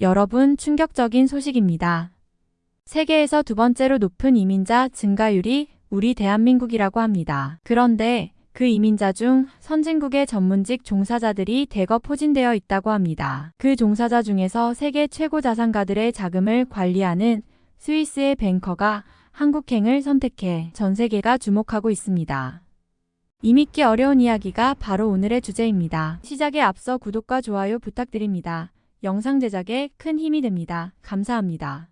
여러분, 충격적인 소식입니다. 세계에서 두 번째로 높은 이민자 증가율이 우리 대한민국이라고 합니다. 그런데 그 이민자 중 선진국의 전문직 종사자들이 대거 포진되어 있다고 합니다. 그 종사자 중에서 세계 최고 자산가들의 자금을 관리하는 스위스의 뱅커가 한국행을 선택해 전 세계가 주목하고 있습니다. 이 믿기 어려운 이야기가 바로 오늘의 주제입니다. 시작에 앞서 구독과 좋아요 부탁드립니다. 영상 제작에 큰 힘이 됩니다. 감사합니다.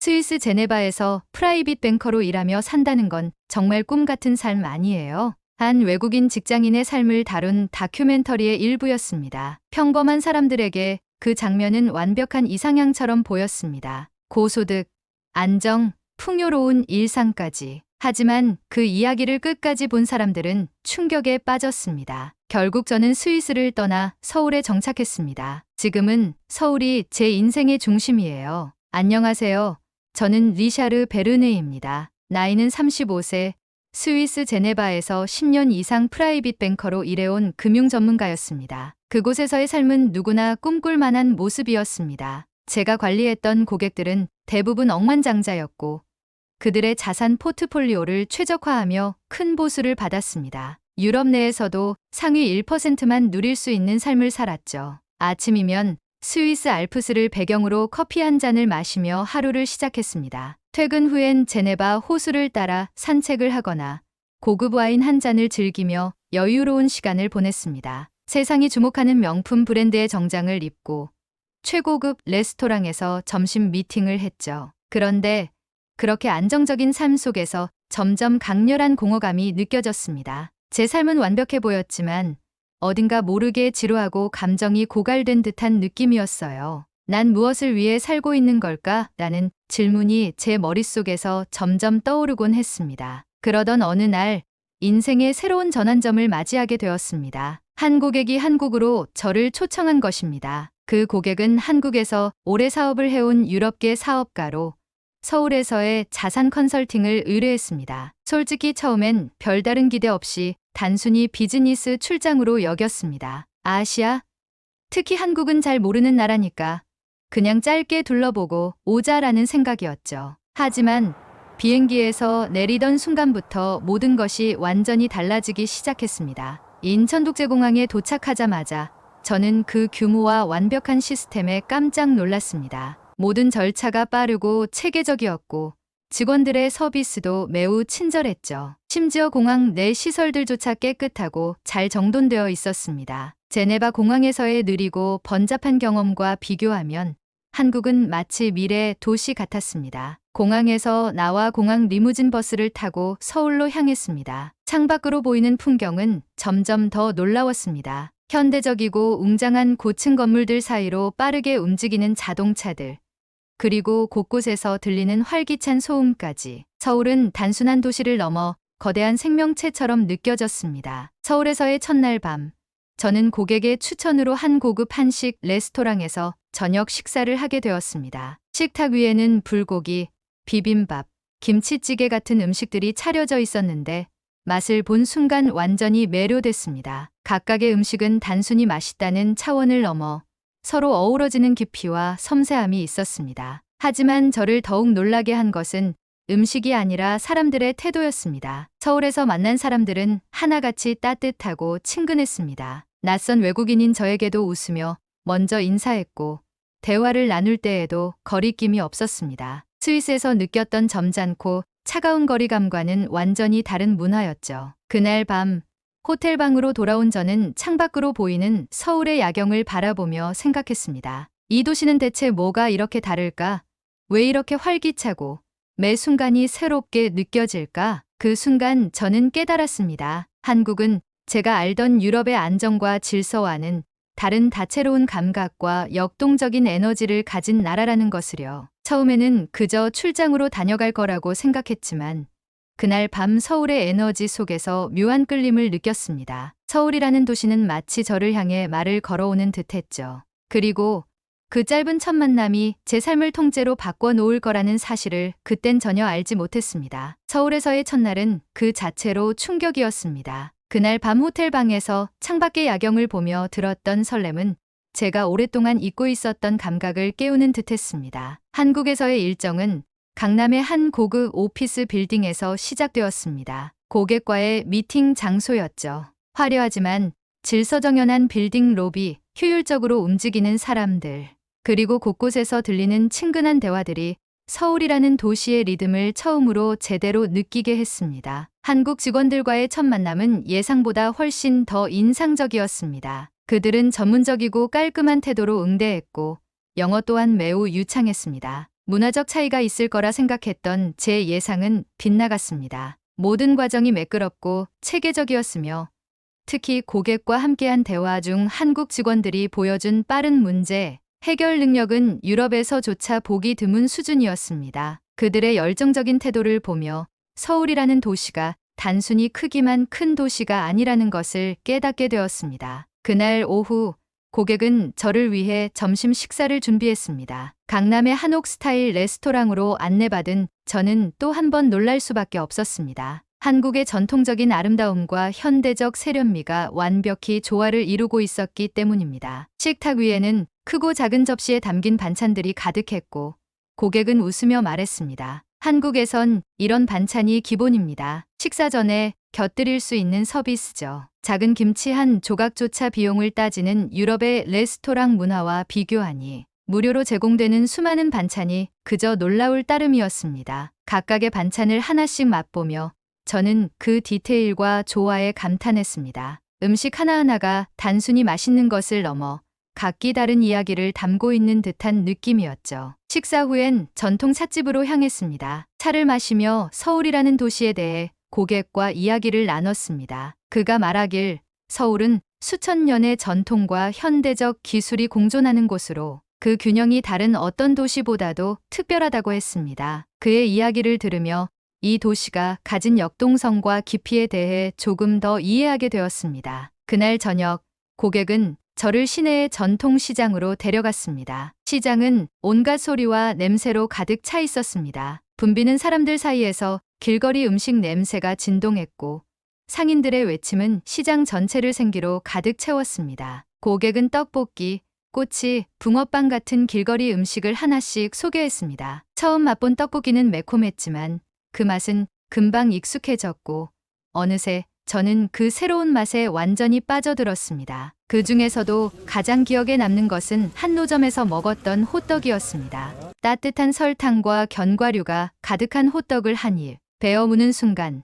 스위스 제네바에서 프라이빗 뱅커로 일하며 산다는 건 정말 꿈 같은 삶 아니에요. 한 외국인 직장인의 삶을 다룬 다큐멘터리의 일부였습니다. 평범한 사람들에게 그 장면은 완벽한 이상향처럼 보였습니다. 고소득, 안정, 풍요로운 일상까지. 하지만 그 이야기를 끝까지 본 사람들은 충격에 빠졌습니다. 결국 저는 스위스를 떠나 서울에 정착했습니다. 지금은 서울이 제 인생의 중심이에요. 안녕하세요. 저는 리샤르 베르네입니다. 나이는 35세, 스위스 제네바에서 10년 이상 프라이빗 뱅커로 일해온 금융 전문가였습니다. 그곳에서의 삶은 누구나 꿈꿀 만한 모습이었습니다. 제가 관리했던 고객들은 대부분 억만장자였고 그들의 자산 포트폴리오를 최적화하며 큰 보수를 받았습니다. 유럽 내에서도 상위 1%만 누릴 수 있는 삶을 살았죠. 아침이면 스위스 알프스를 배경으로 커피 한 잔을 마시며 하루를 시작했습니다. 퇴근 후엔 제네바 호수를 따라 산책을 하거나 고급 와인 한 잔을 즐기며 여유로운 시간을 보냈습니다. 세상이 주목하는 명품 브랜드의 정장을 입고 최고급 레스토랑에서 점심 미팅을 했죠. 그런데 그렇게 안정적인 삶 속에서 점점 강렬한 공허감이 느껴졌습니다. 제 삶은 완벽해 보였지만 어딘가 모르게 지루하고 감정이 고갈된 듯한 느낌이었어요. 난 무엇을 위해 살고 있는 걸까? 라는 질문이 제 머릿속에서 점점 떠오르곤 했습니다. 그러던 어느 날 인생의 새로운 전환점을 맞이하게 되었습니다. 한 고객이 한국으로 저를 초청한 것입니다. 그 고객은 한국에서 오래 사업을 해온 유럽계 사업가로 서울에서의 자산 컨설팅을 의뢰했습니다. 솔직히 처음엔 별다른 기대 없이 단순히 비즈니스 출장으로 여겼습니다. 아시아? 특히 한국은 잘 모르는 나라니까 그냥 짧게 둘러보고 오자라는 생각이었죠. 하지만 비행기에서 내리던 순간부터 모든 것이 완전히 달라지기 시작했습니다. 인천국제공항에 도착하자마자 저는 그 규모와 완벽한 시스템에 깜짝 놀랐습니다. 모든 절차가 빠르고 체계적이었고 직원들의 서비스도 매우 친절했죠. 심지어 공항 내 시설들조차 깨끗하고 잘 정돈되어 있었습니다. 제네바 공항에서의 느리고 번잡한 경험과 비교하면 한국은 마치 미래 도시 같았습니다. 공항에서 나와 공항 리무진 버스를 타고 서울로 향했습니다. 창밖으로 보이는 풍경은 점점 더 놀라웠습니다. 현대적이고 웅장한 고층 건물들 사이로 빠르게 움직이는 자동차들. 그리고 곳곳에서 들리는 활기찬 소음까지. 서울은 단순한 도시를 넘어 거대한 생명체처럼 느껴졌습니다. 서울에서의 첫날 밤, 저는 고객의 추천으로 한 고급 한식 레스토랑에서 저녁 식사를 하게 되었습니다. 식탁 위에는 불고기, 비빔밥, 김치찌개 같은 음식들이 차려져 있었는데 맛을 본 순간 완전히 매료됐습니다. 각각의 음식은 단순히 맛있다는 차원을 넘어 서로 어우러지는 깊이와 섬세함이 있었습니다. 하지만 저를 더욱 놀라게 한 것은 음식이 아니라 사람들의 태도였습니다. 서울에서 만난 사람들은 하나같이 따뜻하고 친근했습니다. 낯선 외국인인 저에게도 웃으며 먼저 인사했고 대화를 나눌 때에도 거리낌이 없었습니다. 스위스에서 느꼈던 점잖고 차가운 거리감과는 완전히 다른 문화였죠. 그날 밤 호텔 방으로 돌아온 저는 창밖으로 보이는 서울의 야경을 바라보며 생각했습니다. 이 도시는 대체 뭐가 이렇게 다를까? 왜 이렇게 활기차고 매 순간이 새롭게 느껴질까? 그 순간 저는 깨달았습니다. 한국은 제가 알던 유럽의 안정과 질서와는 다른 다채로운 감각과 역동적인 에너지를 가진 나라라는 것을요. 처음에는 그저 출장으로 다녀갈 거라고 생각했지만 그날 밤 서울의 에너지 속에서 묘한 끌림을 느꼈습니다. 서울이라는 도시는 마치 저를 향해 말을 걸어오는 듯했죠. 그리고 그 짧은 첫 만남이 제 삶을 통째로 바꿔놓을 거라는 사실을 그땐 전혀 알지 못했습니다. 서울에서의 첫날은 그 자체로 충격이었습니다. 그날 밤 호텔 방에서 창밖의 야경을 보며 들었던 설렘은 제가 오랫동안 잊고 있었던 감각을 깨우는 듯했습니다. 한국에서의 일정은 강남의 한 고급 오피스 빌딩에서 시작되었습니다. 고객과의 미팅 장소였죠. 화려하지만 질서정연한 빌딩 로비, 효율적으로 움직이는 사람들, 그리고 곳곳에서 들리는 친근한 대화들이 서울이라는 도시의 리듬을 처음으로 제대로 느끼게 했습니다. 한국 직원들과의 첫 만남은 예상보다 훨씬 더 인상적이었습니다. 그들은 전문적이고 깔끔한 태도로 응대했고 영어 또한 매우 유창했습니다. 문화적 차이가 있을 거라 생각했던 제 예상은 빗나갔습니다. 모든 과정이 매끄럽고 체계적이었으며 특히 고객과 함께한 대화 중 한국 직원들이 보여준 빠른 문제 해결 능력은 유럽에서조차 보기 드문 수준이었습니다. 그들의 열정적인 태도를 보며 서울이라는 도시가 단순히 크기만 큰 도시가 아니라는 것을 깨닫게 되었습니다. 그날 오후 고객은 저를 위해 점심 식사를 준비했습니다. 강남의 한옥 스타일 레스토랑으로 안내받은 저는 또 한 번 놀랄 수밖에 없었습니다. 한국의 전통적인 아름다움과 현대적 세련미가 완벽히 조화를 이루고 있었기 때문입니다. 식탁 위에는 크고 작은 접시에 담긴 반찬들이 가득했고 고객은 웃으며 말했습니다. 한국에선 이런 반찬이 기본입니다. 식사 전에 곁들일 수 있는 서비스죠. 작은 김치 한 조각조차 비용을 따지는 유럽의 레스토랑 문화와 비교하니 무료로 제공되는 수많은 반찬이 그저 놀라울 따름이었습니다. 각각의 반찬을 하나씩 맛보며 저는 그 디테일과 조화에 감탄했습니다. 음식 하나하나가 단순히 맛있는 것을 넘어 각기 다른 이야기를 담고 있는 듯한 느낌이었죠. 식사 후엔 전통 찻집으로 향했습니다. 차를 마시며 서울이라는 도시에 대해 고객과 이야기를 나눴습니다. 그가 말하길 서울은 수천 년의 전통과 현대적 기술이 공존하는 곳으로 그 균형이 다른 어떤 도시보다도 특별하다고 했습니다. 그의 이야기를 들으며 이 도시가 가진 역동성과 깊이에 대해 조금 더 이해하게 되었습니다. 그날 저녁 고객은 저를 시내의 전통시장으로 데려갔습니다. 시장은 온갖 소리와 냄새로 가득 차 있었습니다. 붐비는 사람들 사이에서 길거리 음식 냄새가 진동했고 상인들의 외침은 시장 전체를 생기로 가득 채웠습니다. 고객은 떡볶이, 꼬치, 붕어빵 같은 길거리 음식을 하나씩 소개했습니다. 처음 맛본 떡볶이는 매콤했지만 그 맛은 금방 익숙해졌고 어느새 저는 그 새로운 맛에 완전히 빠져들었습니다. 그 중에서도 가장 기억에 남는 것은 한 노점에서 먹었던 호떡이었습니다. 따뜻한 설탕과 견과류가 가득한 호떡을 한 입 베어 무는 순간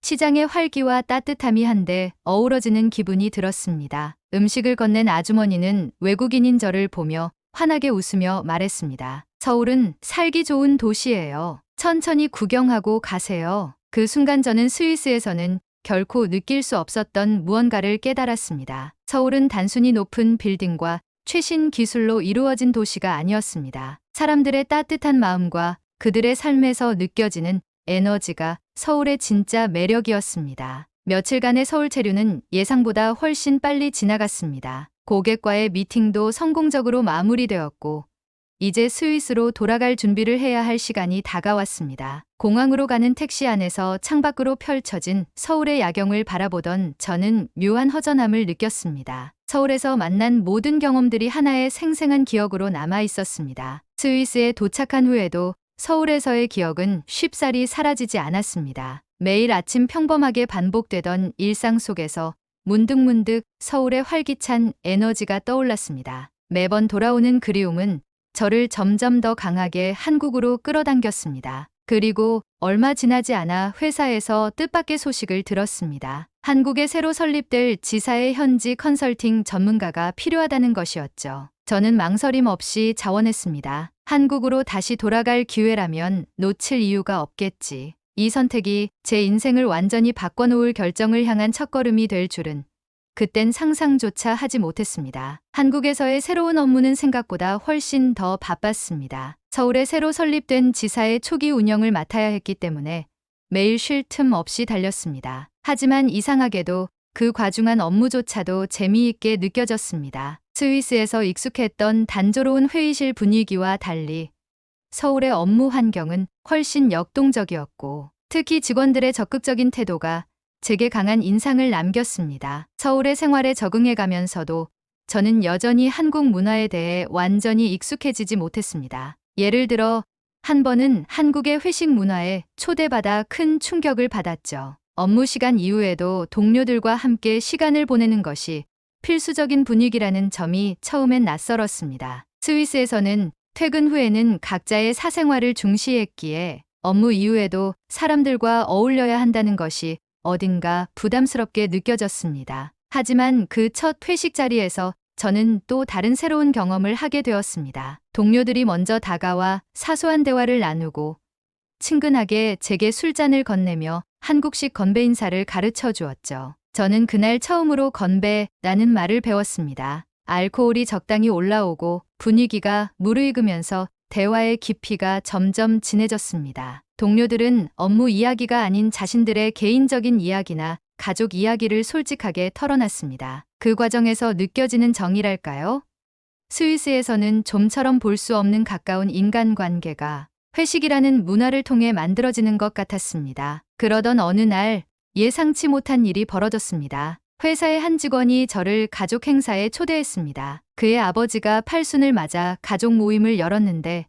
시장의 활기와 따뜻함이 한데 어우러지는 기분이 들었습니다. 음식을 건넨 아주머니는 외국인인 저를 보며 환하게 웃으며 말했습니다. 서울은 살기 좋은 도시예요. 천천히 구경하고 가세요. 그 순간 저는 스위스에서는 결코 느낄 수 없었던 무언가를 깨달았습니다. 서울은 단순히 높은 빌딩과 최신 기술로 이루어진 도시가 아니었습니다. 사람들의 따뜻한 마음과 그들의 삶에서 느껴지는 에너지가 서울의 진짜 매력이었습니다. 며칠간의 서울 체류는 예상보다 훨씬 빨리 지나갔습니다. 고객과의 미팅도 성공적으로 마무리되었고 이제 스위스로 돌아갈 준비를 해야 할 시간이 다가왔습니다. 공항으로 가는 택시 안에서 창밖으로 펼쳐진 서울의 야경을 바라보던 저는 묘한 허전함을 느꼈습니다. 서울에서 만난 모든 경험들이 하나의 생생한 기억으로 남아 있었습니다. 스위스에 도착한 후에도 서울에서의 기억은 쉽사리 사라지지 않았습니다. 매일 아침 평범하게 반복되던 일상 속에서 문득문득 서울의 활기찬 에너지가 떠올랐습니다. 매번 돌아오는 그리움은 저를 점점 더 강하게 한국으로 끌어당겼습니다. 그리고 얼마 지나지 않아 회사에서 뜻밖의 소식을 들었습니다. 한국에 새로 설립될 지사의 현지 컨설팅 전문가가 필요하다는 것이었죠. 저는 망설임 없이 자원했습니다. 한국으로 다시 돌아갈 기회라면 놓칠 이유가 없겠지. 이 선택이 제 인생을 완전히 바꿔놓을 결정을 향한 첫걸음이 될 줄은 그땐 상상조차 하지 못했습니다. 한국에서의 새로운 업무는 생각보다 훨씬 더 바빴습니다. 서울에 새로 설립된 지사의 초기 운영을 맡아야 했기 때문에 매일 쉴 틈 없이 달렸습니다. 하지만 이상하게도 그 과중한 업무조차도 재미있게 느껴졌습니다. 스위스에서 익숙했던 단조로운 회의실 분위기와 달리 서울의 업무 환경은 훨씬 역동적이었고 특히 직원들의 적극적인 태도가 제게 강한 인상을 남겼습니다. 서울의 생활에 적응해 가면서도 저는 여전히 한국 문화에 대해 완전히 익숙해지지 못했습니다. 예를 들어 한 번은 한국의 회식 문화에 초대받아 큰 충격을 받았죠. 업무 시간 이후에도 동료들과 함께 시간을 보내는 것이 필수적인 분위기라는 점이 처음엔 낯설었습니다. 스위스에서는 퇴근 후에는 각자의 사생활을 중시했기에 업무 이후에도 사람들과 어울려야 한다는 것이 어딘가 부담스럽게 느껴졌습니다. 하지만 그 첫 회식 자리에서 저는 또 다른 새로운 경험을 하게 되었습니다. 동료들이 먼저 다가와 사소한 대화를 나누고 친근하게 제게 술잔을 건네며 한국식 건배 인사를 가르쳐 주었죠. 저는 그날 처음으로 건배라는 말을 배웠습니다. 알코올이 적당히 올라오고 분위기가 무르익으면서 대화의 깊이가 점점 진해졌습니다. 동료들은 업무 이야기가 아닌 자신들의 개인적인 이야기나 가족 이야기를 솔직하게 털어놨습니다. 그 과정에서 느껴지는 정이랄까요? 스위스에서는 좀처럼 볼 수 없는 가까운 인간관계가 회식이라는 문화를 통해 만들어지는 것 같았습니다. 그러던 어느 날 예상치 못한 일이 벌어졌습니다. 회사의 한 직원이 저를 가족 행사에 초대했습니다. 그의 아버지가 팔순을 맞아 가족 모임을 열었는데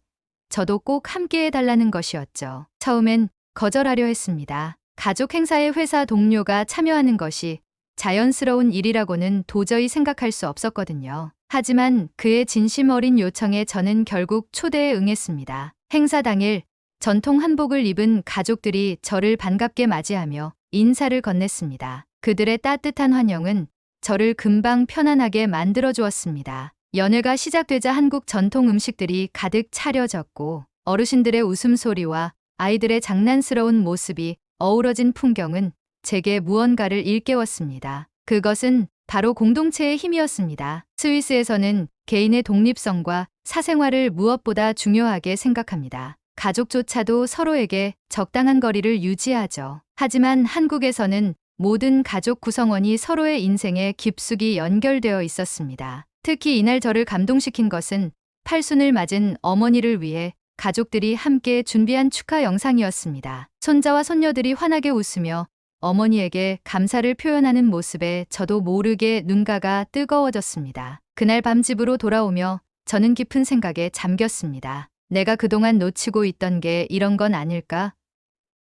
저도 꼭 함께 해달라는 것이었죠. 처음엔 거절하려 했습니다. 가족 행사에 회사 동료가 참여하는 것이 자연스러운 일이라고는 도저히 생각할 수 없었거든요. 하지만 그의 진심 어린 요청에 저는 결국 초대에 응했습니다. 행사 당일 전통 한복을 입은 가족들이 저를 반갑게 맞이하며 인사를 건넸습니다. 그들의 따뜻한 환영은 저를 금방 편안하게 만들어 주었습니다. 연회가 시작되자 한국 전통 음식들이 가득 차려졌고 어르신들의 웃음소리와 아이들의 장난스러운 모습이 어우러진 풍경은 제게 무언가를 일깨웠습니다. 그것은 바로 공동체의 힘이었습니다. 스위스에서는 개인의 독립성과 사생활을 무엇보다 중요하게 생각합니다. 가족조차도 서로에게 적당한 거리를 유지하죠. 하지만 한국에서는 모든 가족 구성원이 서로의 인생에 깊숙이 연결되어 있었습니다. 특히 이날 저를 감동시킨 것은 팔순을 맞은 어머니를 위해 가족들이 함께 준비한 축하 영상이었습니다. 손자와 손녀들이 환하게 웃으며 어머니에게 감사를 표현하는 모습에 저도 모르게 눈가가 뜨거워졌습니다. 그날 밤 집으로 돌아오며 저는 깊은 생각에 잠겼습니다. 내가 그동안 놓치고 있던 게 이런 건 아닐까?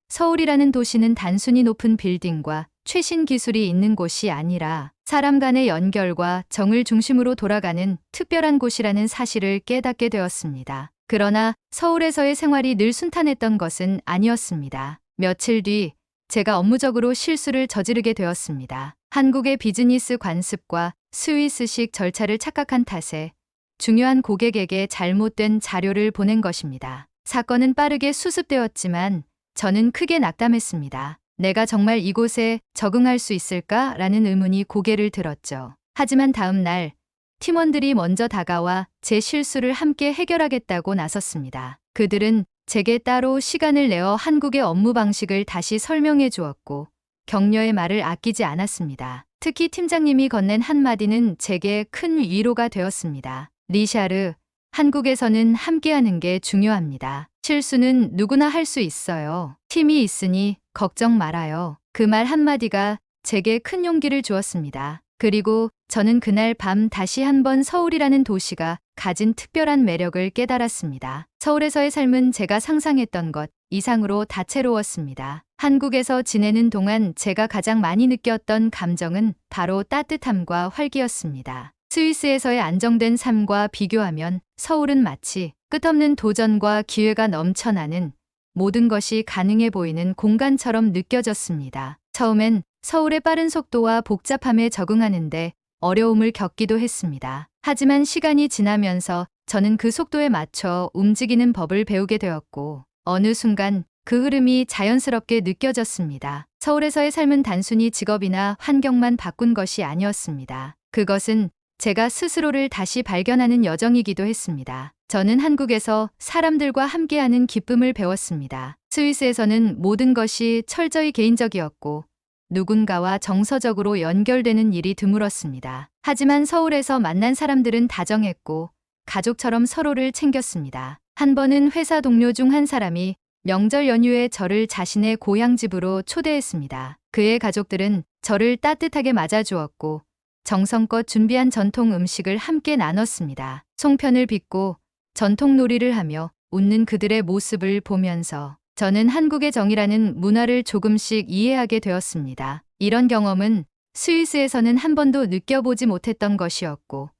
서울이라는 도시는 단순히 높은 빌딩과 최신 기술이 있는 곳이 아니라 사람 간의 연결과 정을 중심으로 돌아가는 특별한 곳이라는 사실을 깨닫게 되었습니다. 그러나 서울에서의 생활이 늘 순탄했던 것은 아니었습니다. 며칠 뒤 제가 업무적으로 실수를 저지르게 되었습니다. 한국의 비즈니스 관습과 스위스식 절차를 착각한 탓에 중요한 고객에게 잘못된 자료를 보낸 것입니다. 사건은 빠르게 수습되었지만 저는 크게 낙담했습니다. 내가 정말 이곳에 적응할 수 있을까라는 의문이 고개를 들었죠. 하지만 다음 날 팀원들이 먼저 다가와 제 실수를 함께 해결하겠다고 나섰습니다. 그들은 제게 따로 시간을 내어 한국의 업무 방식을 다시 설명해 주었고 격려의 말을 아끼지 않았습니다. 특히 팀장님이 건넨 한마디는 제게 큰 위로가 되었습니다. 리샤르, 한국에서는 함께하는 게 중요합니다. 실수는 누구나 할 수 있어요. 팀이 있으니 걱정 말아요. 그 말 한마디가 제게 큰 용기를 주었습니다. 그리고 저는 그날 밤 다시 한번 서울이라는 도시가 가진 특별한 매력을 깨달았습니다. 서울에서의 삶은 제가 상상했던 것 이상으로 다채로웠습니다. 한국에서 지내는 동안 제가 가장 많이 느꼈던 감정은 바로 따뜻함과 활기였습니다. 스위스에서의 안정된 삶과 비교하면 서울은 마치 끝없는 도전과 기회가 넘쳐나는 모든 것이 가능해 보이는 공간처럼 느껴졌습니다. 처음엔 서울의 빠른 속도와 복잡함에 적응하는데 어려움을 겪기도 했습니다. 하지만 시간이 지나면서 저는 그 속도에 맞춰 움직이는 법을 배우게 되었고 어느 순간 그 흐름이 자연스럽게 느껴졌습니다. 서울에서의 삶은 단순히 직업이나 환경만 바꾼 것이 아니었습니다. 그것은 제가 스스로를 다시 발견하는 여정이기도 했습니다. 저는 한국에서 사람들과 함께하는 기쁨을 배웠습니다. 스위스에서는 모든 것이 철저히 개인적이었고 누군가와 정서적으로 연결되는 일이 드물었습니다. 하지만 서울에서 만난 사람들은 다정했고 가족처럼 서로를 챙겼습니다. 한 번은 회사 동료 중 한 사람이 명절 연휴에 저를 자신의 고향집으로 초대했습니다. 그의 가족들은 저를 따뜻하게 맞아주었고 정성껏 준비한 전통 음식을 함께 나눴습니다. 송편을 빚고 전통 놀이를 하며 웃는 그들의 모습을 보면서 저는 한국의 정이라는 문화를 조금씩 이해하게 되었습니다. 이런 경험은 스위스에서는 한 번도 느껴보지 못했던 것이었고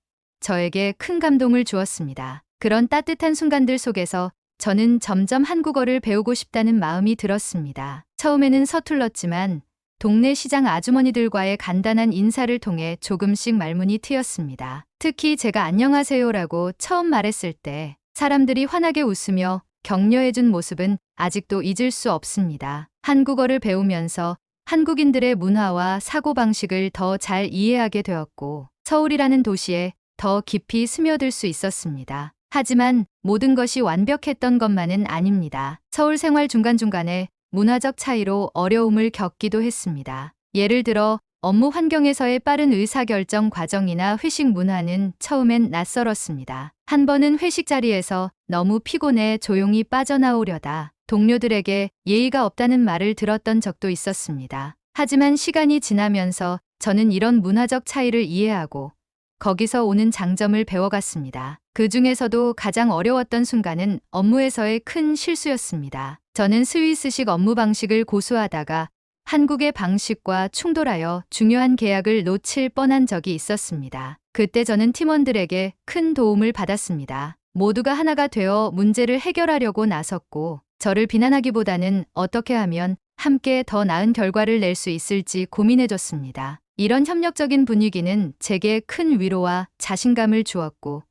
저에게 큰 감동을 주었습니다. 그런 따뜻한 순간들 속에서 저는 점점 한국어를 배우고 싶다는 마음이 들었습니다. 처음에는 서툴렀지만 동네 시장 아주머니들과의 간단한 인사를 통해 조금씩 말문이 트였습니다. 특히 제가 안녕하세요라고 처음 말했을 때 사람들이 환하게 웃으며 격려해준 모습은 아직도 잊을 수 없습니다. 한국어를 배우면서 한국인들의 문화와 사고방식을 더 잘 이해하게 되었고 서울이라는 도시에 더 깊이 스며들 수 있었습니다. 하지만 모든 것이 완벽했던 것만은 아닙니다. 서울 생활 중간중간에 문화적 차이로 어려움을 겪기도 했습니다. 예를 들어 업무 환경에서의 빠른 의사결정 과정이나 회식 문화는 처음엔 낯설었습니다. 한 번은 회식 자리에서 너무 피곤해 조용히 빠져나오려다 동료들에게 예의가 없다는 말을 들었던 적도 있었습니다. 하지만 시간이 지나면서 저는 이런 문화적 차이를 이해하고 거기서 오는 장점을 배워갔습니다. 그 중에서도 가장 어려웠던 순간은 업무에서의 큰 실수였습니다. 저는 스위스식 업무 방식을 고수하다가 한국의 방식과 충돌하여 중요한 계약을 놓칠 뻔한 적이 있었습니다. 그때 저는 팀원들에게 큰 도움을 받았습니다. 모두가 하나가 되어 문제를 해결하려고 나섰고 저를 비난하기보다는 어떻게 하면 함께 더 나은 결과를 낼 수 있을지 고민해줬습니다. 이런 협력적인 분위기는 제게 큰 위로와 자신감을 주었고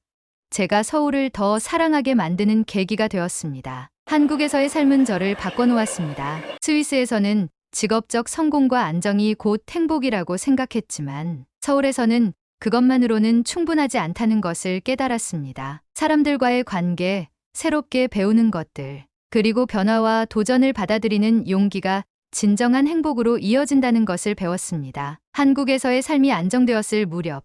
제가 서울을 더 사랑하게 만드는 계기가 되었습니다. 한국에서의 삶은 저를 바꿔놓았습니다. 스위스에서는 직업적 성공과 안정이 곧 행복이라고 생각했지만 서울에서는 그것만으로는 충분하지 않다는 것을 깨달았습니다. 사람들과의 관계, 새롭게 배우는 것들, 그리고 변화와 도전을 받아들이는 용기가 진정한 행복으로 이어진다는 것을 배웠습니다. 한국에서의 삶이 안정되었을 무렵,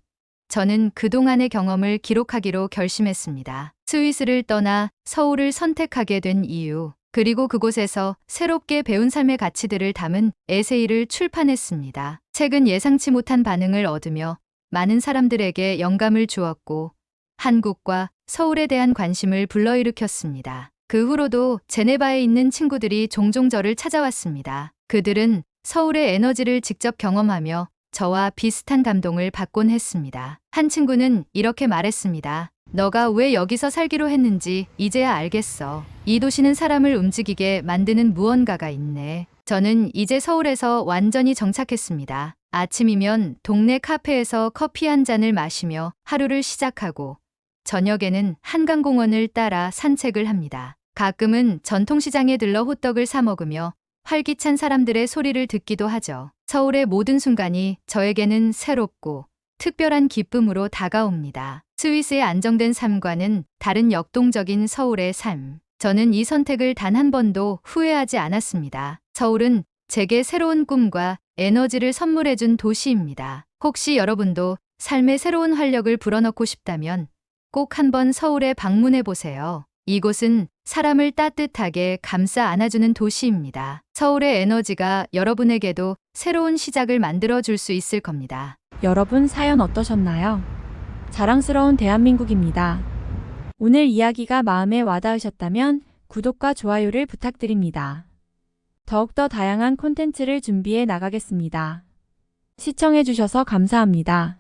저는 그동안의 경험을 기록하기로 결심했습니다. 스위스를 떠나 서울을 선택하게 된 이유, 그리고 그곳에서 새롭게 배운 삶의 가치들을 담은 에세이를 출판했습니다. 책은 예상치 못한 반응을 얻으며 많은 사람들에게 영감을 주었고 한국과 서울에 대한 관심을 불러일으켰습니다. 그 후로도 제네바에 있는 친구들이 종종 저를 찾아왔습니다. 그들은 서울의 에너지를 직접 경험하며 저와 비슷한 감동을 받곤 했습니다. 한 친구는 이렇게 말했습니다. 너가 왜 여기서 살기로 했는지 이제야 알겠어. 이 도시는 사람을 움직이게 만드는 무언가가 있네. 저는 이제 서울에서 완전히 정착했습니다. 아침이면 동네 카페에서 커피 한 잔을 마시며 하루를 시작하고 저녁에는 한강공원을 따라 산책을 합니다. 가끔은 전통시장에 들러 호떡을 사 먹으며 활기찬 사람들의 소리를 듣기도 하죠. 서울의 모든 순간이 저에게는 새롭고 특별한 기쁨으로 다가옵니다. 스위스의 안정된 삶과는 다른 역동적인 서울의 삶. 저는 이 선택을 단 한 번도 후회하지 않았습니다. 서울은 제게 새로운 꿈과 에너지를 선물해준 도시입니다. 혹시 여러분도 삶의 새로운 활력을 불어넣고 싶다면 꼭 한번 서울에 방문해 보세요. 이곳은 사람을 따뜻하게 감싸 안아주는 도시입니다. 서울의 에너지가 여러분에게도 새로운 시작을 만들어 줄 수 있을 겁니다. 여러분 사연 어떠셨나요? 자랑스러운 대한민국입니다. 오늘 이야기가 마음에 와닿으셨다면 구독과 좋아요를 부탁드립니다. 더욱더 다양한 콘텐츠를 준비해 나가겠습니다. 시청해주셔서 감사합니다.